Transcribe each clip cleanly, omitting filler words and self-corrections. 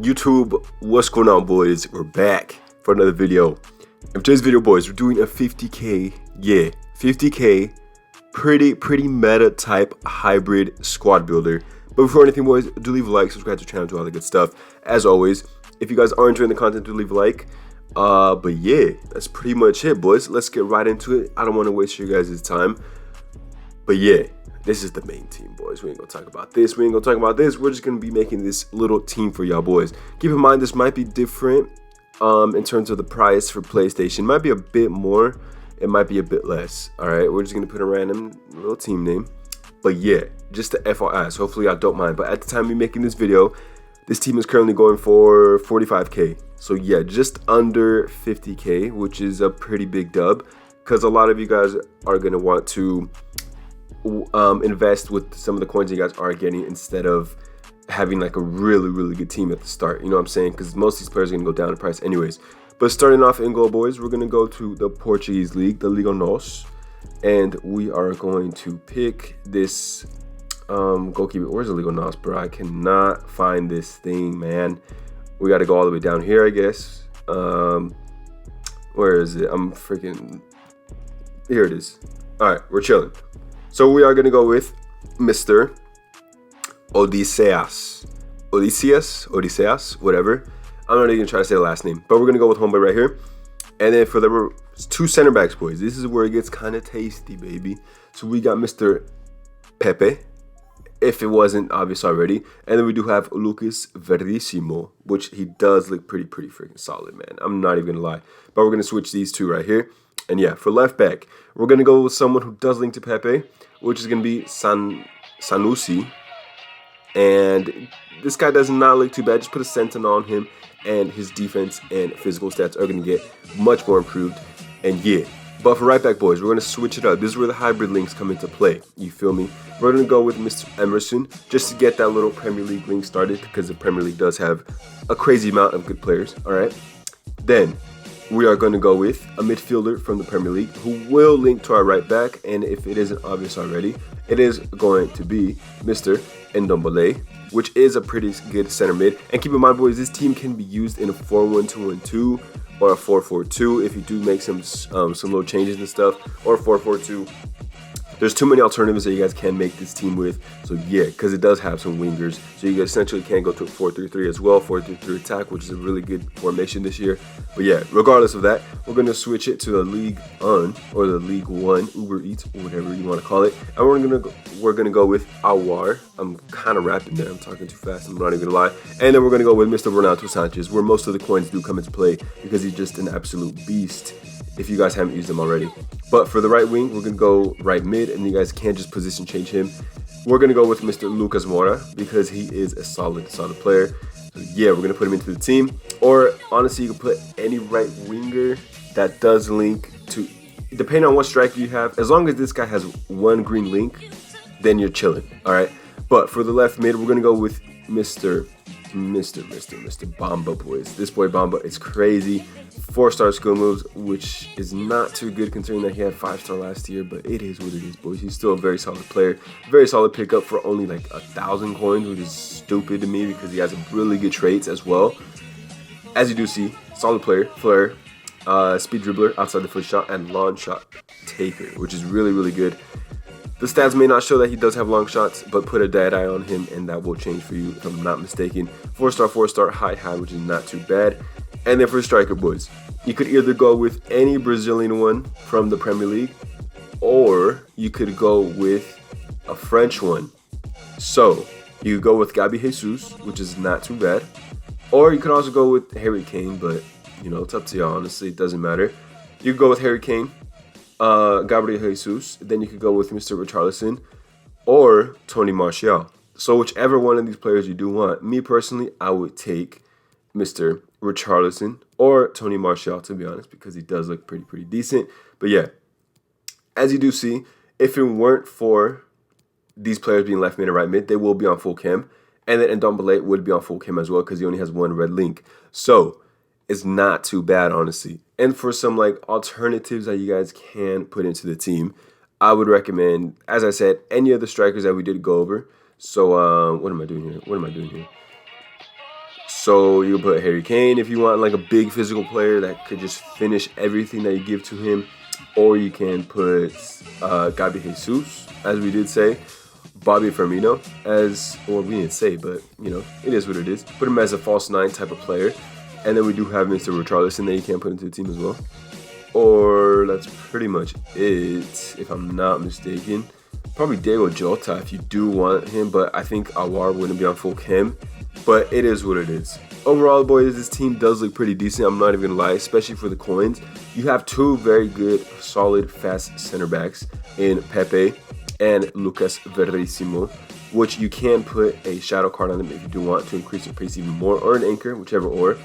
YouTube, what's going on, boys? We're back for another video. In today's video, boys, we're doing a 50k, 50k, pretty meta type hybrid squad builder. But before anything, boys, do leave a like, subscribe to the channel, do all the good stuff. As always, if you guys are enjoying the content, do leave a like. But yeah, that's pretty much it, boys. Let's get right into it. I don't want to waste your guys' time. But yeah, this is the main team, boys. We ain't gonna talk about this. We ain't gonna talk about this. We're just gonna be making this little team for y'all, boys. Keep in mind, this might be different in terms of the price for PlayStation. It might be a bit more. It might be a bit less. All right, we're just gonna put a random little team name. But yeah, just the FYI. So hopefully y'all don't mind. But at the time of making this video, this team is currently going for 45k. So yeah, just under 50k, which is a pretty big dub, because a lot of you guys are gonna want to invest with some of the coins you guys are getting instead of having like a really good team at the start. You know what I'm saying? Because most of these players are gonna go down in price anyways. But starting off in goal, boys, we're gonna go to the Portuguese league, the Liga Nos, and we are going to pick this goalkeeper. Where's the Liga Nos, bro? I cannot find this thing, man. We got to go all the way down here, I guess. Where is it? I'm freaking. Here it is. All right, we're chilling. So we are going to go with Mr. Odysseas, whatever. I'm not even going to try to say the last name, but we're going to go with homeboy right here. And then for the two center backs, boys, this is where it gets kind of tasty, baby. So we got Mr. Pepe, if it wasn't obvious already. And then we do have Lucas Verdissimo, which he does look pretty freaking solid, man. I'm not even going to lie. But we're going to switch these two right here. And yeah, for left back, we're going to go with someone who does link to Pepe, which is going to be Sanusi. And this guy does not look too bad. Just put a sentinel on him, and his defense and physical stats are going to get much more improved. And yeah, but for right back, boys, we're going to switch it up. This is where the hybrid links come into play. You feel me? We're going to go with Mr. Emerson just to get that little Premier League link started, because the Premier League does have a crazy amount of good players. All right. Then we are going to go with a midfielder from the Premier League who will link to our right back. And if it isn't obvious already, it is going to be Mr. Ndombele, which is a pretty good center mid. And keep in mind, boys, this team can be used in a 4-1-2-1-2 or a 4-4-2 if you do make some little changes and stuff, or 4-4-2. There's too many alternatives that you guys can make this team with. So yeah, because it does have some wingers. So you guys essentially can go to a 4-3-3 as well, 4-3-3 attack, which is a really good formation this year. But yeah, regardless of that, we're going to switch it to the League One, or the League One, Uber Eats, or whatever you want to call it. And we're gonna go with Awar. I'm kind of rapping there. I'm talking too fast. I'm not even gonna lie. And then we're gonna go with Mr. Renato Sanchez, where most of the coins do come into play, because he's just an absolute beast if you guys haven't used him already. But for the right wing, we're gonna go right mid, and you guys can't just position change him. We're gonna go with Mr. Lucas Moura, because he is a solid player. So yeah, we're gonna put him into the team. Or honestly, you can put any right winger that does link to, depending on what striker you have. As long as this guy has one green link, then you're chilling. All right. But for the left mid, we're gonna go with Mr. Bamba, boys. This boy Bamba is crazy. 4-star skill moves, which is not too good considering that he had 5-star last year, but it is what it is, boys. He's still a very solid player. Very solid pickup for only like 1,000 coins, which is stupid to me because he has really good traits as well. As you do see, solid player, flare, speed dribbler, outside the foot shot, and long shot taker, which is really good. The stats may not show that he does have long shots, but put a dead eye on him and that will change for you if I'm not mistaken. 4-star, high, which is not too bad. And then for striker, boys, you could either go with any Brazilian one from the Premier League, or you could go with a French one. So you could go with Gabi Jesus, which is not too bad. Or you could also go with Harry Kane, but you know, it's up to y'all, honestly, it doesn't matter. You could go with Harry Kane, Gabriel Jesus, then you could go with Mr. Richarlison or Tony Martial. So whichever one of these players you do want. Me personally, I would take Mr. Richarlison or Tony Martial, to be honest, because he does look pretty decent. But yeah, as you do see, if it weren't for these players being left mid and right mid, they will be on full chem. And then Ndombele would be on full chem as well, because he only has one red link. So it's not too bad, honestly. And for some like alternatives that you guys can put into the team, I would recommend, as I said, any of the strikers that we did go over. So what am I doing here? So you can put Harry Kane if you want like a big physical player that could just finish everything that you give to him. Or you can put Gabi Jesus, as we did say. Bobby Firmino as, or we didn't say, but you know, it is what it is. Put him as a false 9 type of player. And then we do have Mr. Richarlison that you can put into the team as well. Or that's pretty much it, if I'm not mistaken. Probably Diego Jota if you do want him, but I think Awar wouldn't be on full chem. But it is what it is. Overall, boys, this team does look pretty decent. I'm not even going to lie, especially for the coins. You have 2 very good, solid, fast center backs in Pepe and Lucas Verissimo, which you can put a shadow card on them if you do want to increase their pace even more, or an anchor, whichever or.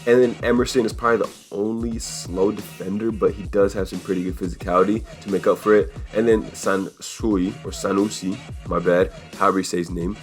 And then Emerson is probably the only slow defender, but he does have some pretty good physicality to make up for it. And then Sanusi, my bad, however you say his name.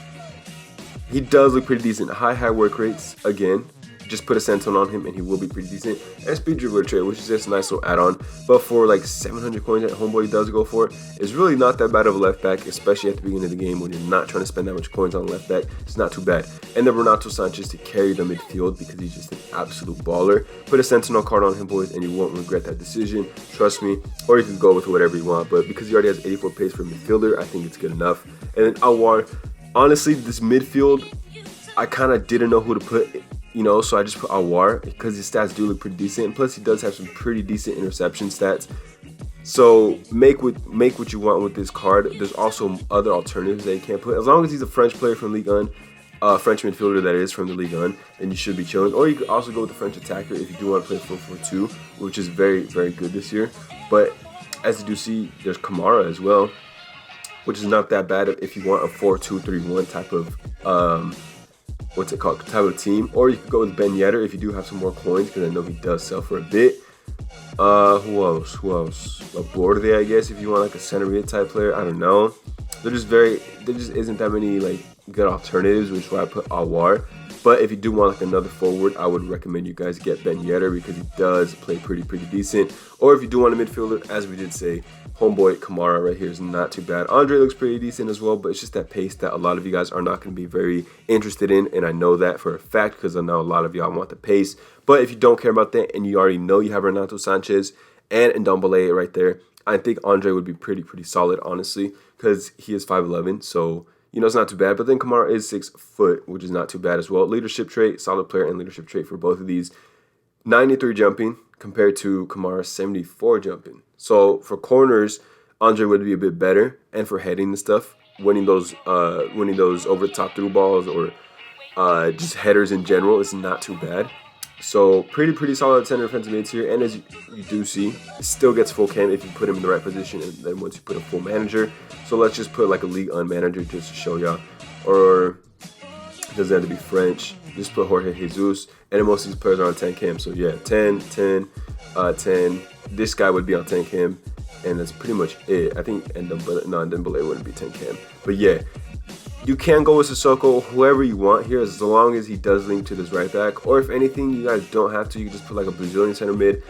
He does look pretty decent. High work rates, again. Just put a sentinel on him and he will be pretty decent. And speed dribbler trait, which is just a nice little add-on. But for like 700 coins that Homeboy does go for, it's really not that bad of a left back, especially at the beginning of the game when you're not trying to spend that much coins on left back. It's not too bad. And then Renato Sanchez to carry the midfield because he's just an absolute baller. Put a sentinel card on him, boys, and you won't regret that decision. Trust me. Or you can go with whatever you want. But because he already has 84 pace for a midfielder, I think it's good enough. And then Awar, honestly, this midfield, I kind of didn't know who to put. You know, so I just put Awar because his stats do look pretty decent. And plus, he does have some pretty decent interception stats. So make what you want with this card. There's also other alternatives that you can't put. As long as he's a French player from Ligue 1, French midfielder that is from the Ligue 1, then you should be chilling. Or you could also go with the French attacker if you do want to play 4-4-2, which is very, very good this year. But as you do see, there's Kamara as well, which is not that bad if you want a 4-2-3-1 type of type of team. Or you could go with Ben Yedder if you do have some more coins, because I know he does sell for a bit. Who else? A Borde, I guess, if you want like a center mid type player. I don't know. There just isn't that many like good alternatives, which is why I put Awar. But if you do want like another forward, I would recommend you guys get Ben Yedder because he does play pretty decent. Or if you do want a midfielder, as we did say, Homeboy Kamara right here is not too bad. Andre looks pretty decent as well, but it's just that pace that a lot of you guys are not going to be very interested in, and I know that for a fact because I know a lot of y'all want the pace. But if you don't care about that and you already know you have Renato Sanchez and Ndombele right there, I think Andre would be pretty solid, honestly, because he is 5'11", so you know it's not too bad. But then Kamara is 6 foot, which is not too bad as well. Leadership trait, solid player, and leadership trait for both of these. 93 jumping compared to Kamara's 74 jumping. So for corners, Andre would be a bit better, and for heading and stuff, winning those over the top through balls or just headers in general is not too bad. So pretty solid center defensive mids here, and as you do see, it still gets full cam if you put him in the right position, and then once you put a full manager. So let's just put like a Ligue 1 manager just to show y'all, or it doesn't have to be French. Just put Jorge Jesus, and then most of these players are on 10 cam. So yeah, 10, 10, 10. This guy would be on 10 cam, and that's pretty much it. I think Ndombele wouldn't be 10 cam, but yeah. You can go with Sissoko, whoever you want here, as long as he does link to this right back. Or if anything, you guys don't have to. You can just put like a Brazilian center mid.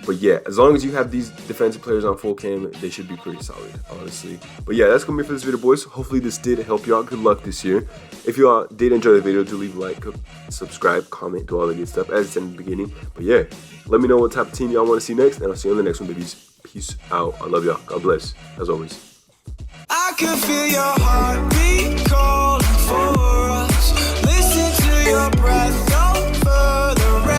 But yeah, as long as you have these defensive players on full cam, they should be pretty solid, honestly. But yeah, that's going to be it for this video, boys. Hopefully this did help you out. Good luck this year. If you all did enjoy the video, do leave a like, subscribe, comment, do all the good stuff as it's in the beginning. But yeah, let me know what type of team y'all want to see next, and I'll see you on the next one, babies. Peace out. I love y'all. God bless, as always. I can feel your heartbeat calling for us. Listen to your breath.